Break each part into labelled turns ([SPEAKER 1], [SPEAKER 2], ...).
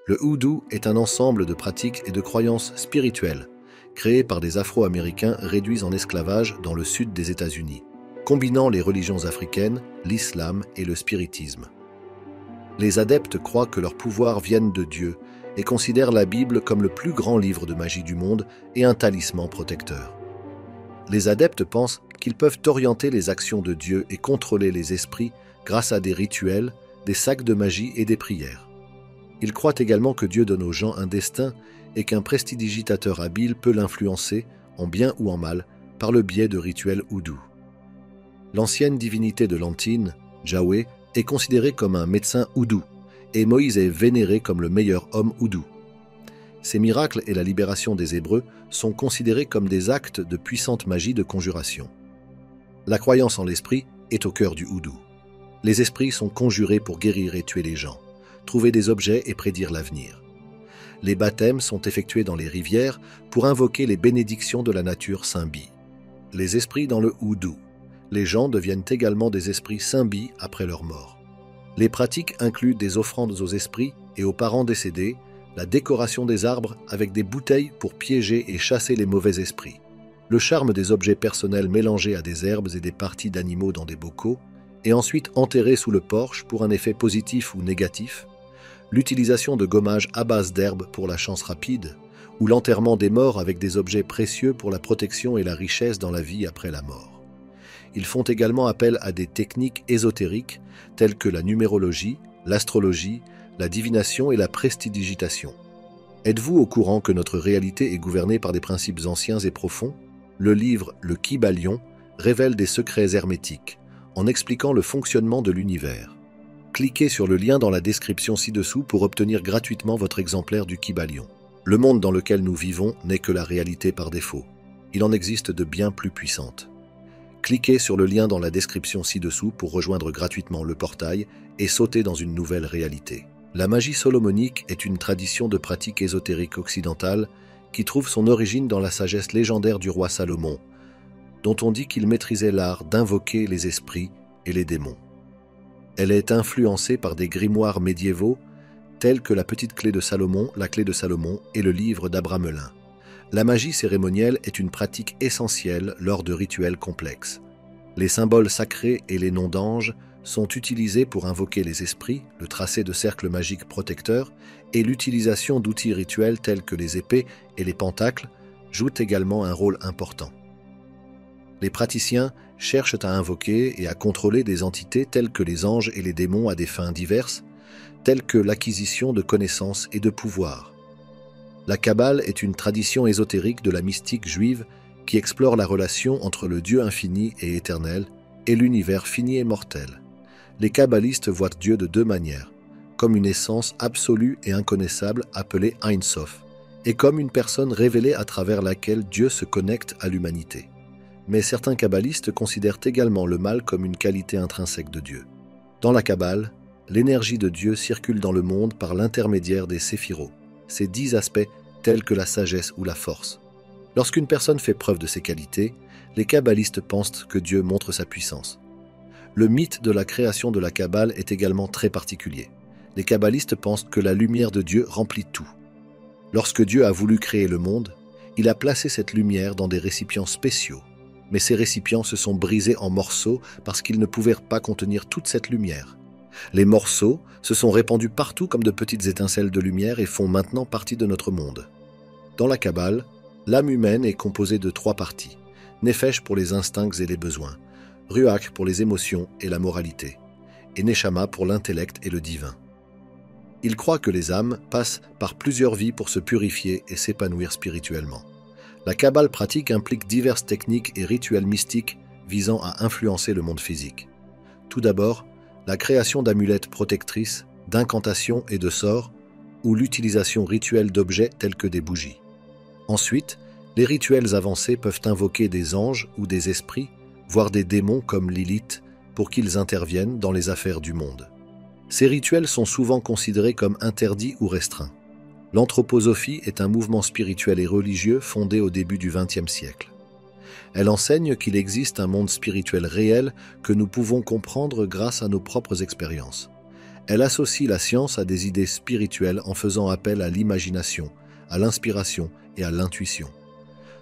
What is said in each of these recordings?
[SPEAKER 1] Le hoodoo est un ensemble de pratiques et de croyances spirituelles, créées par des Afro-Américains réduits en esclavage dans le sud des États-Unis, combinant les religions africaines, l'islam et le spiritisme. Les adeptes croient que leurs pouvoirs viennent de Dieu et considèrent la Bible comme le plus grand livre de magie du monde et un talisman protecteur. Les adeptes pensent qu'ils peuvent orienter les actions de Dieu et contrôler les esprits grâce à des rituels, des sacs de magie et des prières. Ils croient également que Dieu donne aux gens un destin et qu'un prestidigitateur habile peut l'influencer, en bien ou en mal, par le biais de rituels hoodoo. L'ancienne divinité de l'Antine, Yahweh, est considéré comme un médecin hoodoo, et Moïse est vénéré comme le meilleur homme hoodoo. Ces miracles et la libération des Hébreux sont considérés comme des actes de puissante magie de conjuration. La croyance en l'esprit est au cœur du hoodoo. Les esprits sont conjurés pour guérir et tuer les gens, trouver des objets et prédire l'avenir. Les baptêmes sont effectués dans les rivières pour invoquer les bénédictions de la nature Saint-Bi. Les esprits dans le hoodoo. Les gens deviennent également des esprits Saint-Bi après leur mort. Les pratiques incluent des offrandes aux esprits et aux parents décédés, la décoration des arbres avec des bouteilles pour piéger et chasser les mauvais esprits, le charme des objets personnels mélangés à des herbes et des parties d'animaux dans des bocaux, et ensuite enterrés sous le porche pour un effet positif ou négatif, l'utilisation de gommages à base d'herbes pour la chance rapide, ou l'enterrement des morts avec des objets précieux pour la protection et la richesse dans la vie après la mort. Ils font également appel à des techniques ésotériques telles que la numérologie, l'astrologie, la divination et la prestidigitation. Êtes-vous au courant que notre réalité est gouvernée par des principes anciens et profonds? Le livre Le Kybalion révèle des secrets hermétiques, en expliquant le fonctionnement de l'univers. Cliquez sur le lien dans la description ci-dessous pour obtenir gratuitement votre exemplaire du Kybalion. Le monde dans lequel nous vivons n'est que la réalité par défaut. Il en existe de bien plus puissantes. Cliquez sur le lien dans la description ci-dessous pour rejoindre gratuitement le portail et sauter dans une nouvelle réalité. La magie solomonique est une tradition de pratique ésotérique occidentale qui trouve son origine dans la sagesse légendaire du roi Salomon, dont on dit qu'il maîtrisait l'art d'invoquer les esprits et les démons. Elle est influencée par des grimoires médiévaux tels que la Petite Clé de Salomon, la Clé de Salomon et le livre d'Abramelin. La magie cérémonielle est une pratique essentielle lors de rituels complexes. Les symboles sacrés et les noms d'anges sont utilisés pour invoquer les esprits, le tracé de cercles magiques protecteurs et l'utilisation d'outils rituels tels que les épées et les pentacles jouent également un rôle important. Les praticiens cherchent à invoquer et à contrôler des entités telles que les anges et les démons à des fins diverses, telles que l'acquisition de connaissances et de pouvoirs. La Kabbale est une tradition ésotérique de la mystique juive qui explore la relation entre le Dieu infini et éternel et l'univers fini et mortel. Les kabbalistes voient Dieu de deux manières, comme une essence absolue et inconnaissable appelée Ein Sof, et comme une personne révélée à travers laquelle Dieu se connecte à l'humanité. Mais certains kabbalistes considèrent également le mal comme une qualité intrinsèque de Dieu. Dans la Kabbale, l'énergie de Dieu circule dans le monde par l'intermédiaire des séphiros, ces 10 aspects tels que la sagesse ou la force. Lorsqu'une personne fait preuve de ces qualités, les kabbalistes pensent que Dieu montre sa puissance. Le mythe de la création de la Kabbale est également très particulier. Les kabbalistes pensent que la lumière de Dieu remplit tout. Lorsque Dieu a voulu créer le monde, il a placé cette lumière dans des récipients spéciaux. Mais ces récipients se sont brisés en morceaux parce qu'ils ne pouvaient pas contenir toute cette lumière. Les morceaux se sont répandus partout comme de petites étincelles de lumière et font maintenant partie de notre monde. Dans la Kabbale, l'âme humaine est composée de 3 parties. Nefesh pour les instincts et les besoins, Ruach pour les émotions et la moralité, et Neshama pour l'intellect et le divin. Ils croient que les âmes passent par plusieurs vies pour se purifier et s'épanouir spirituellement. La Kabbale pratique implique diverses techniques et rituels mystiques visant à influencer le monde physique. Tout d'abord, la création d'amulettes protectrices, d'incantations et de sorts, ou l'utilisation rituelle d'objets tels que des bougies. Ensuite, les rituels avancés peuvent invoquer des anges ou des esprits, voire des démons comme Lilith, pour qu'ils interviennent dans les affaires du monde. Ces rituels sont souvent considérés comme interdits ou restreints. L'anthroposophie est un mouvement spirituel et religieux fondé au début du XXe siècle. Elle enseigne qu'il existe un monde spirituel réel que nous pouvons comprendre grâce à nos propres expériences. Elle associe la science à des idées spirituelles en faisant appel à l'imagination, à l'inspiration et à l'intuition.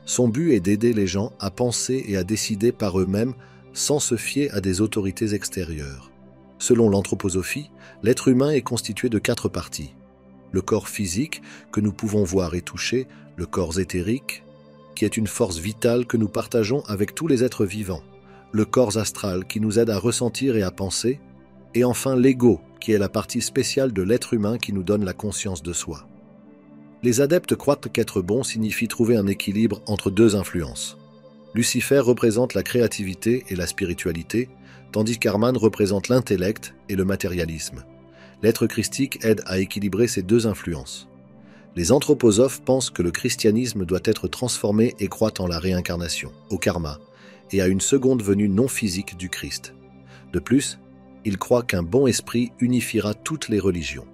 [SPEAKER 1] Son but est d'aider les gens à penser et à décider par eux-mêmes sans se fier à des autorités extérieures. Selon l'anthroposophie, l'être humain est constitué de 4 parties. Le corps physique, que nous pouvons voir et toucher, le corps éthérique, qui est une force vitale que nous partageons avec tous les êtres vivants, le corps astral qui nous aide à ressentir et à penser, et enfin l'ego, qui est la partie spéciale de l'être humain qui nous donne la conscience de soi. Les adeptes croient qu'être bon signifie trouver un équilibre entre 2 influences. Lucifer représente la créativité et la spiritualité, tandis qu'Arman représente l'intellect et le matérialisme. L'être christique aide à équilibrer ces 2 influences. Les anthroposophes pensent que le christianisme doit être transformé et croient en la réincarnation, au karma, et à une seconde venue non physique du Christ. De plus, ils croient qu'un bon esprit unifiera toutes les religions.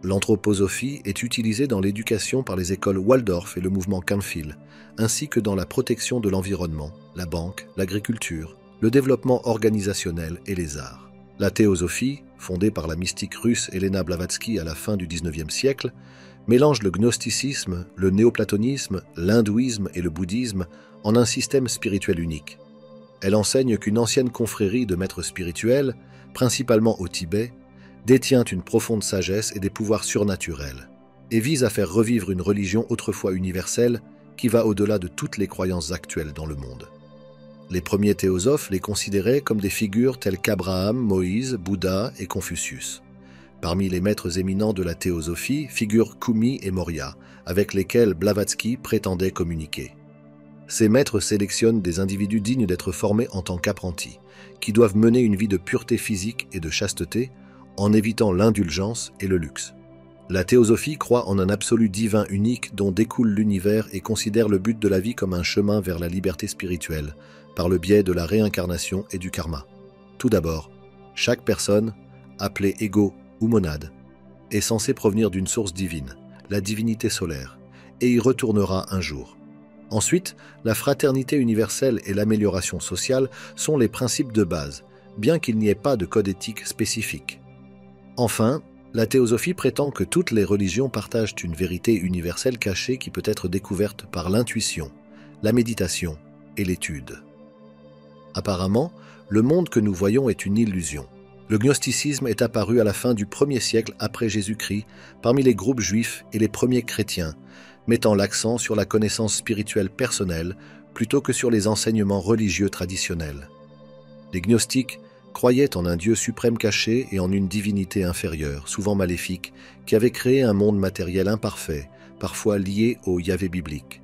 [SPEAKER 1] L'anthroposophie est utilisée dans l'éducation par les écoles Waldorf et le mouvement Canfield, ainsi que dans la protection de l'environnement, la banque, l'agriculture, le développement organisationnel et les arts. La théosophie, fondée par la mystique russe Elena Blavatsky à la fin du XIXe siècle, mélange le gnosticisme, le néoplatonisme, l'hindouisme et le bouddhisme en un système spirituel unique. Elle enseigne qu'une ancienne confrérie de maîtres spirituels, principalement au Tibet, détient une profonde sagesse et des pouvoirs surnaturels, et vise à faire revivre une religion autrefois universelle qui va au-delà de toutes les croyances actuelles dans le monde. Les premiers théosophes les considéraient comme des figures telles qu'Abraham, Moïse, Bouddha et Confucius. Parmi les maîtres éminents de la théosophie figurent Kumi et Morya, avec lesquels Blavatsky prétendait communiquer. Ces maîtres sélectionnent des individus dignes d'être formés en tant qu'apprentis, qui doivent mener une vie de pureté physique et de chasteté, en évitant l'indulgence et le luxe. La théosophie croit en un absolu divin unique dont découle l'univers et considère le but de la vie comme un chemin vers la liberté spirituelle, par le biais de la réincarnation et du karma. Tout d'abord, chaque personne, appelée ego ou monade, est censée provenir d'une source divine, la divinité solaire, et y retournera un jour. Ensuite, la fraternité universelle et l'amélioration sociale sont les principes de base, bien qu'il n'y ait pas de code éthique spécifique. Enfin, la théosophie prétend que toutes les religions partagent une vérité universelle cachée qui peut être découverte par l'intuition, la méditation et l'étude. Apparemment, le monde que nous voyons est une illusion. Le gnosticisme est apparu à la fin du 1er siècle après Jésus-Christ parmi les groupes juifs et les premiers chrétiens, mettant l'accent sur la connaissance spirituelle personnelle plutôt que sur les enseignements religieux traditionnels. Les gnostiques croyaient en un Dieu suprême caché et en une divinité inférieure, souvent maléfique, qui avait créé un monde matériel imparfait, parfois lié au Yahvé biblique.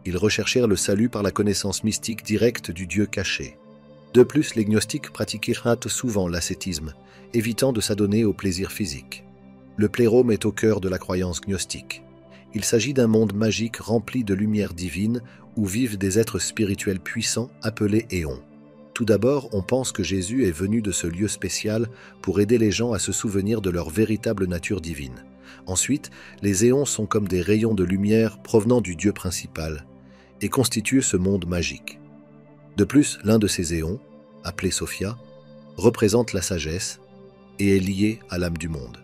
[SPEAKER 1] Ils recherchèrent le salut par la connaissance mystique directe du Dieu caché. De plus, les gnostiques pratiquèrent souvent l'ascétisme, évitant de s'adonner au plaisir physique. Le plérôme est au cœur de la croyance gnostique. Il s'agit d'un monde magique rempli de lumière divine où vivent des êtres spirituels puissants appelés éons. Tout d'abord, on pense que Jésus est venu de ce lieu spécial pour aider les gens à se souvenir de leur véritable nature divine. Ensuite, les éons sont comme des rayons de lumière provenant du Dieu principal et constituent ce monde magique. De plus, l'un de ces éons, appelé Sophia, représente la sagesse et est lié à l'âme du monde.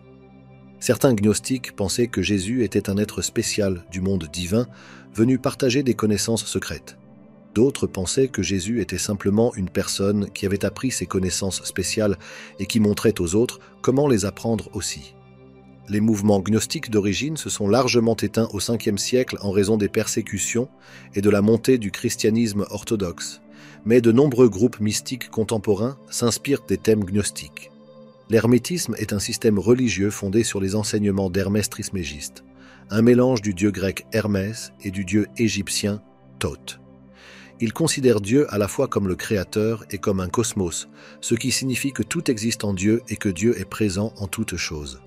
[SPEAKER 1] Certains gnostiques pensaient que Jésus était un être spécial du monde divin venu partager des connaissances secrètes. D'autres pensaient que Jésus était simplement une personne qui avait appris ces connaissances spéciales et qui montrait aux autres comment les apprendre aussi. Les mouvements gnostiques d'origine se sont largement éteints au 5e siècle en raison des persécutions et de la montée du christianisme orthodoxe, mais de nombreux groupes mystiques contemporains s'inspirent des thèmes gnostiques. L'hermétisme est un système religieux fondé sur les enseignements d'Hermès Trismégiste, un mélange du dieu grec Hermès et du dieu égyptien Thoth. Il considère Dieu à la fois comme le créateur et comme un cosmos, ce qui signifie que tout existe en Dieu et que Dieu est présent en toutes choses.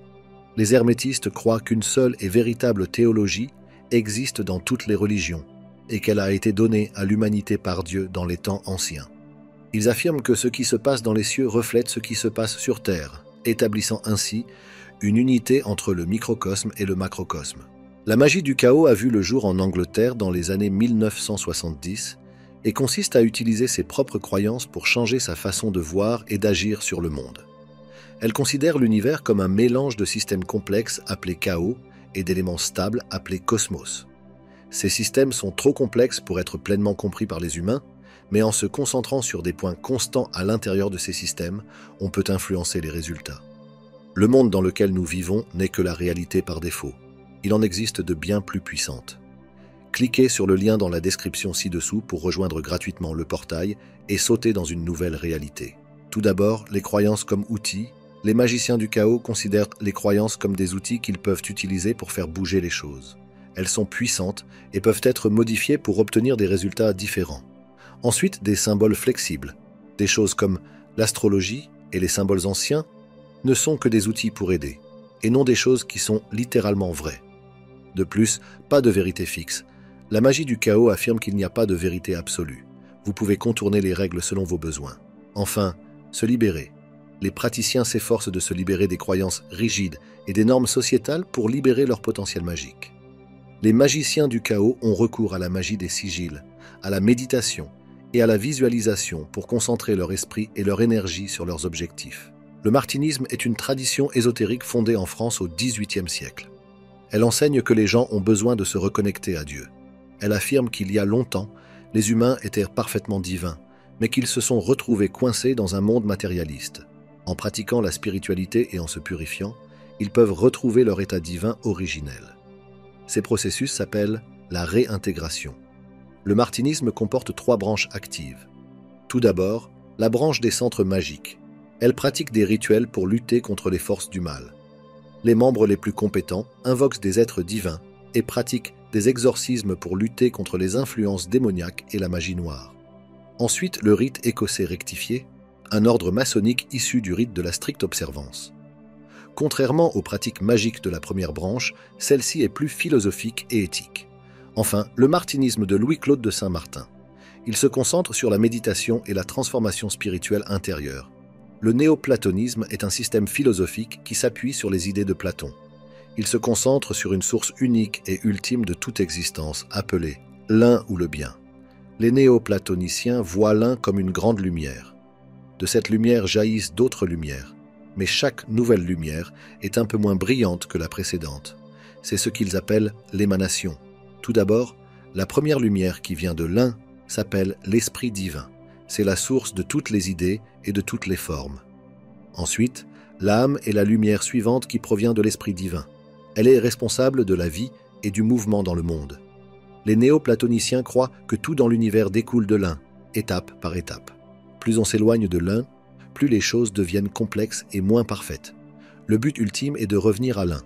[SPEAKER 1] Les hermétistes croient qu'une seule et véritable théologie existe dans toutes les religions et qu'elle a été donnée à l'humanité par Dieu dans les temps anciens. Ils affirment que ce qui se passe dans les cieux reflète ce qui se passe sur terre, établissant ainsi une unité entre le microcosme et le macrocosme. La magie du chaos a vu le jour en Angleterre dans les années 1970 et consiste à utiliser ses propres croyances pour changer sa façon de voir et d'agir sur le monde. Elle considère l'univers comme un mélange de systèmes complexes appelés chaos et d'éléments stables appelés cosmos. Ces systèmes sont trop complexes pour être pleinement compris par les humains, mais en se concentrant sur des points constants à l'intérieur de ces systèmes, on peut influencer les résultats. Le monde dans lequel nous vivons n'est que la réalité par défaut. Il en existe de bien plus puissantes. Cliquez sur le lien dans la description ci-dessous pour rejoindre gratuitement le portail et sauter dans une nouvelle réalité. Tout d'abord, les croyances comme outils. Les magiciens du chaos considèrent les croyances comme des outils qu'ils peuvent utiliser pour faire bouger les choses. Elles sont puissantes et peuvent être modifiées pour obtenir des résultats différents. Ensuite, des symboles flexibles. Des choses comme l'astrologie et les symboles anciens ne sont que des outils pour aider, et non des choses qui sont littéralement vraies. De plus, pas de vérité fixe. La magie du chaos affirme qu'il n'y a pas de vérité absolue. Vous pouvez contourner les règles selon vos besoins. Enfin, se libérer. Les praticiens s'efforcent de se libérer des croyances rigides et des normes sociétales pour libérer leur potentiel magique. Les magiciens du chaos ont recours à la magie des sigils, à la méditation et à la visualisation pour concentrer leur esprit et leur énergie sur leurs objectifs. Le martinisme est une tradition ésotérique fondée en France au XVIIIe siècle. Elle enseigne que les gens ont besoin de se reconnecter à Dieu. Elle affirme qu'il y a longtemps, les humains étaient parfaitement divins, mais qu'ils se sont retrouvés coincés dans un monde matérialiste. En pratiquant la spiritualité et en se purifiant, ils peuvent retrouver leur état divin originel. Ces processus s'appellent la réintégration. Le martinisme comporte 3 branches actives. Tout d'abord, la branche des centres magiques. Elle pratique des rituels pour lutter contre les forces du mal. Les membres les plus compétents invoquent des êtres divins et pratiquent des exorcismes pour lutter contre les influences démoniaques et la magie noire. Ensuite, le rite écossais rectifié, un ordre maçonnique issu du rite de la stricte observance. Contrairement aux pratiques magiques de la première branche, celle-ci est plus philosophique et éthique. Enfin, le martinisme de Louis-Claude de Saint-Martin. Il se concentre sur la méditation et la transformation spirituelle intérieure. Le néoplatonisme est un système philosophique qui s'appuie sur les idées de Platon. Il se concentre sur une source unique et ultime de toute existence, appelée l'un ou le bien. Les néoplatoniciens voient l'un comme une grande lumière. De cette lumière jaillissent d'autres lumières, mais chaque nouvelle lumière est un peu moins brillante que la précédente. C'est ce qu'ils appellent l'émanation. Tout d'abord, la première lumière qui vient de l'un s'appelle l'Esprit divin. C'est la source de toutes les idées et de toutes les formes. Ensuite, l'âme est la lumière suivante qui provient de l'Esprit divin. Elle est responsable de la vie et du mouvement dans le monde. Les néoplatoniciens croient que tout dans l'univers découle de l'un, étape par étape. Plus on s'éloigne de l'un, plus les choses deviennent complexes et moins parfaites. Le but ultime est de revenir à l'un.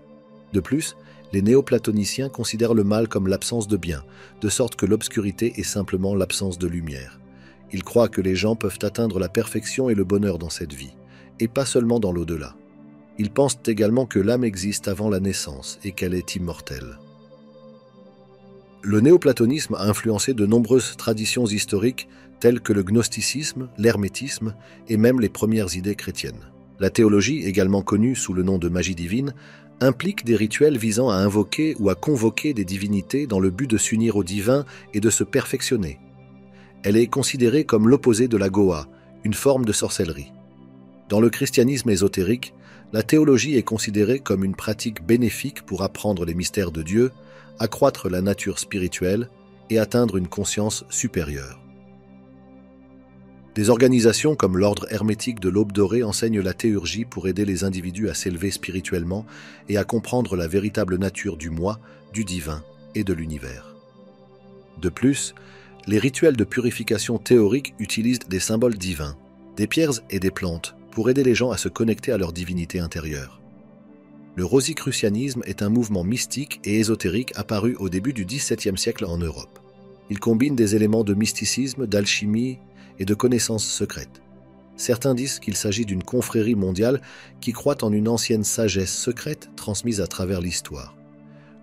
[SPEAKER 1] De plus, les néoplatoniciens considèrent le mal comme l'absence de bien, de sorte que l'obscurité est simplement l'absence de lumière. Ils croient que les gens peuvent atteindre la perfection et le bonheur dans cette vie, et pas seulement dans l'au-delà. Ils pensent également que l'âme existe avant la naissance et qu'elle est immortelle. Le néoplatonisme a influencé de nombreuses traditions historiques telles que le gnosticisme, l'hermétisme et même les premières idées chrétiennes. La théologie, également connue sous le nom de magie divine, implique des rituels visant à invoquer ou à convoquer des divinités dans le but de s'unir au divin et de se perfectionner. Elle est considérée comme l'opposé de la Goa, une forme de sorcellerie. Dans le christianisme ésotérique, la théologie est considérée comme une pratique bénéfique pour apprendre les mystères de Dieu, accroître la nature spirituelle et atteindre une conscience supérieure. Des organisations comme l'Ordre hermétique de l'Aube dorée enseignent la théurgie pour aider les individus à s'élever spirituellement et à comprendre la véritable nature du moi, du divin et de l'univers. De plus, les rituels de purification théorique utilisent des symboles divins, des pierres et des plantes pour aider les gens à se connecter à leur divinité intérieure. Le rosicrucianisme est un mouvement mystique et ésotérique apparu au début du XVIIe siècle en Europe. Il combine des éléments de mysticisme, d'alchimie et de connaissances secrètes. Certains disent qu'il s'agit d'une confrérie mondiale qui croit en une ancienne sagesse secrète transmise à travers l'histoire.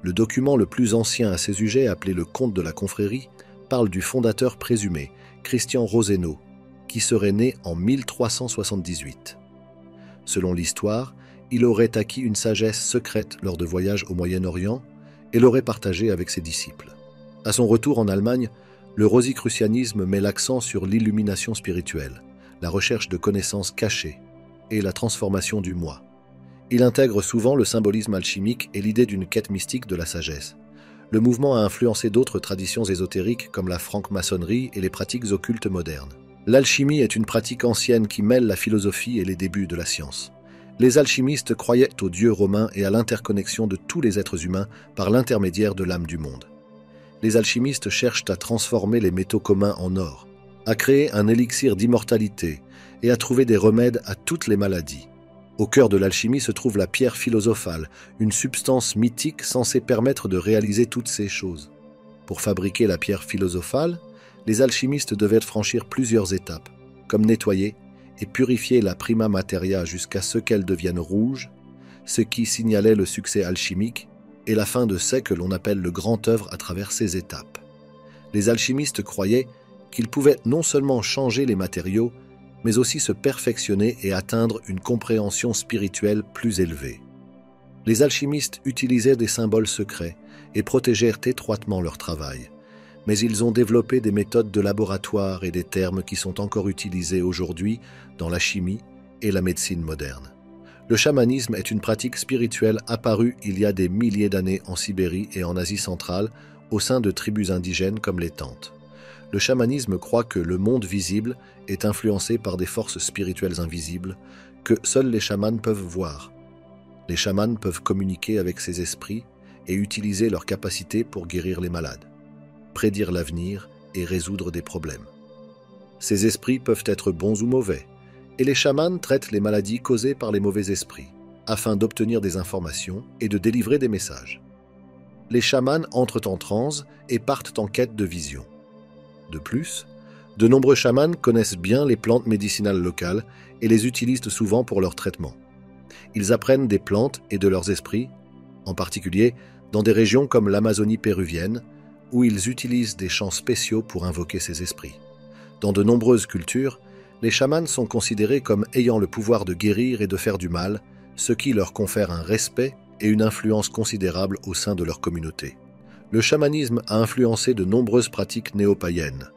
[SPEAKER 1] Le document le plus ancien à ces sujets, appelé le Conte de la confrérie, parle du fondateur présumé, Christian Roséno, qui serait né en 1378. Selon l'histoire, il aurait acquis une sagesse secrète lors de voyages au Moyen-Orient et l'aurait partagée avec ses disciples. À son retour en Allemagne, le rosicrucianisme met l'accent sur l'illumination spirituelle, la recherche de connaissances cachées. et la transformation du moi. Il intègre souvent le symbolisme alchimique et l'idée d'une quête mystique de la sagesse. Le mouvement a influencé d'autres traditions ésotériques comme la franc-maçonnerie et les pratiques occultes modernes. L'alchimie est une pratique ancienne qui mêle la philosophie et les débuts de la science. Les alchimistes croyaient aux dieux romains et à l'interconnexion de tous les êtres humains par l'intermédiaire de l'âme du monde. Les alchimistes cherchent à transformer les métaux communs en or, à créer un élixir d'immortalité et à trouver des remèdes à toutes les maladies. Au cœur de l'alchimie se trouve la pierre philosophale, une substance mythique censée permettre de réaliser toutes ces choses. Pour fabriquer la pierre philosophale, les alchimistes devaient franchir plusieurs étapes, comme nettoyer et purifier la prima materia jusqu'à ce qu'elle devienne rouge, ce qui signalait le succès alchimique et la fin de ce que l'on appelle le grand œuvre à travers ces étapes. Les alchimistes croyaient qu'ils pouvaient non seulement changer les matériaux, mais aussi se perfectionner et atteindre une compréhension spirituelle plus élevée. Les alchimistes utilisaient des symboles secrets et protégèrent étroitement leur travail, mais ils ont développé des méthodes de laboratoire et des termes qui sont encore utilisés aujourd'hui dans la chimie et la médecine moderne. Le chamanisme est une pratique spirituelle apparue il y a des milliers d'années en Sibérie et en Asie centrale au sein de tribus indigènes comme les Tantes. Le chamanisme croit que le monde visible est influencé par des forces spirituelles invisibles que seuls les chamans peuvent voir. Les chamans peuvent communiquer avec ces esprits et utiliser leurs capacités pour guérir les malades, prédire l'avenir et résoudre des problèmes. Ces esprits peuvent être bons ou mauvais, et les chamans traitent les maladies causées par les mauvais esprits, afin d'obtenir des informations et de délivrer des messages. Les chamans entrent en transe et partent en quête de vision. De plus, de nombreux chamans connaissent bien les plantes médicinales locales et les utilisent souvent pour leur traitement. Ils apprennent des plantes et de leurs esprits, en particulier dans des régions comme l'Amazonie péruvienne, où ils utilisent des chants spéciaux pour invoquer ces esprits. Dans de nombreuses cultures, les chamans sont considérés comme ayant le pouvoir de guérir et de faire du mal, ce qui leur confère un respect et une influence considérable au sein de leur communauté. Le chamanisme a influencé de nombreuses pratiques néo-païennes,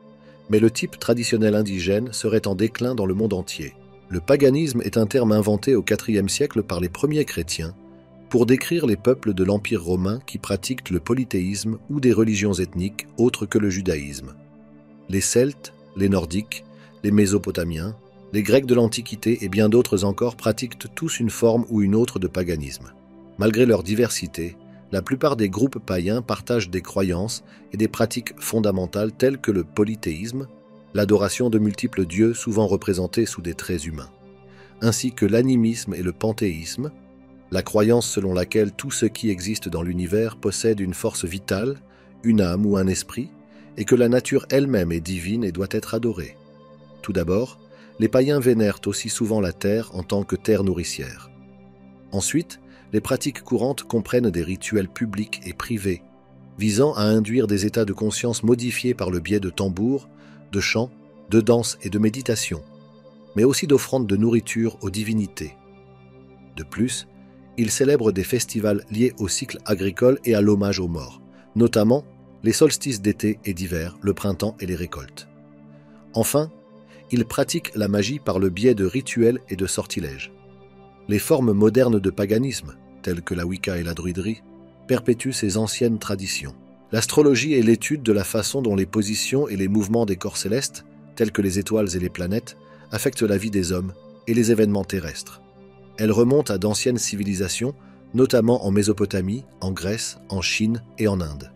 [SPEAKER 1] mais le type traditionnel indigène serait en déclin dans le monde entier. Le paganisme est un terme inventé au IVe siècle par les premiers chrétiens pour décrire les peuples de l'Empire romain qui pratiquent le polythéisme ou des religions ethniques autres que le judaïsme. Les Celtes, les Nordiques, les Mésopotamiens, les Grecs de l'Antiquité et bien d'autres encore pratiquent tous une forme ou une autre de paganisme. Malgré leur diversité, la plupart des groupes païens partagent des croyances et des pratiques fondamentales telles que le polythéisme, l'adoration de multiples dieux souvent représentés sous des traits humains, ainsi que l'animisme et le panthéisme, la croyance selon laquelle tout ce qui existe dans l'univers possède une force vitale, une âme ou un esprit, et que la nature elle-même est divine et doit être adorée. Tout d'abord, les païens vénèrent aussi souvent la terre en tant que terre nourricière. Ensuite, les pratiques courantes comprennent des rituels publics et privés, visant à induire des états de conscience modifiés par le biais de tambours, de chants, de danse et de méditation, mais aussi d'offrandes de nourriture aux divinités. De plus, ils célèbrent des festivals liés au cycle agricole et à l'hommage aux morts, notamment les solstices d'été et d'hiver, le printemps et les récoltes. Enfin, ils pratiquent la magie par le biais de rituels et de sortilèges. Les formes modernes de paganisme, telles que la Wicca et la druiderie, perpétuent ces anciennes traditions. L'astrologie est l'étude de la façon dont les positions et les mouvements des corps célestes, tels que les étoiles et les planètes, affectent la vie des hommes et les événements terrestres. Elle remonte à d'anciennes civilisations, notamment en Mésopotamie, en Grèce, en Chine et en Inde.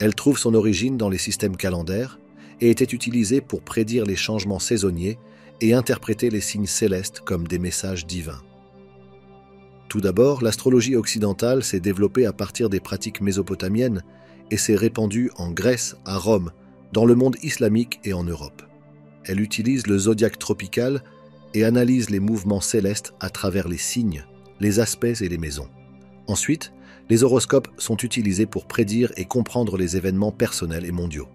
[SPEAKER 1] Elle trouve son origine dans les systèmes calendaires et était utilisée pour prédire les changements saisonniers et interpréter les signes célestes comme des messages divins. Tout d'abord, l'astrologie occidentale s'est développée à partir des pratiques mésopotamiennes et s'est répandue en Grèce, à Rome, dans le monde islamique et en Europe. Elle utilise le zodiaque tropical et analyse les mouvements célestes à travers les signes, les aspects et les maisons. Ensuite, les horoscopes sont utilisés pour prédire et comprendre les événements personnels et mondiaux.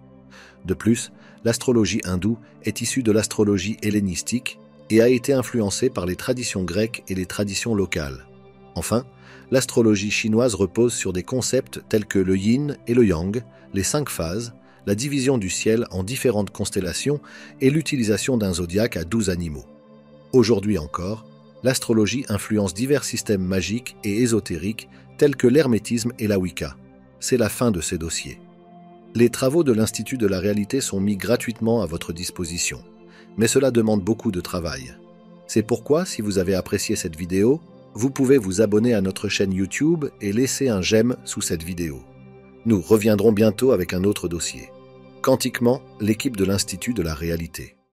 [SPEAKER 1] De plus, l'astrologie hindoue est issue de l'astrologie hellénistique et a été influencée par les traditions grecques et les traditions locales. Enfin, l'astrologie chinoise repose sur des concepts tels que le yin et le yang, les 5 phases, la division du ciel en différentes constellations et l'utilisation d'un zodiaque à 12 animaux. Aujourd'hui encore, L'astrologie influence divers systèmes magiques et ésotériques tels que l'hermétisme et la Wicca. C'est la fin de ces dossiers. Les travaux de l'Institut de la Réalité sont mis gratuitement à votre disposition, mais cela demande beaucoup de travail. C'est pourquoi, si vous avez apprécié cette vidéo, vous pouvez vous abonner à notre chaîne YouTube et laisser un j'aime sous cette vidéo. Nous reviendrons bientôt avec un autre dossier. Quantiquement, l'équipe de l'Institut de la Réalité.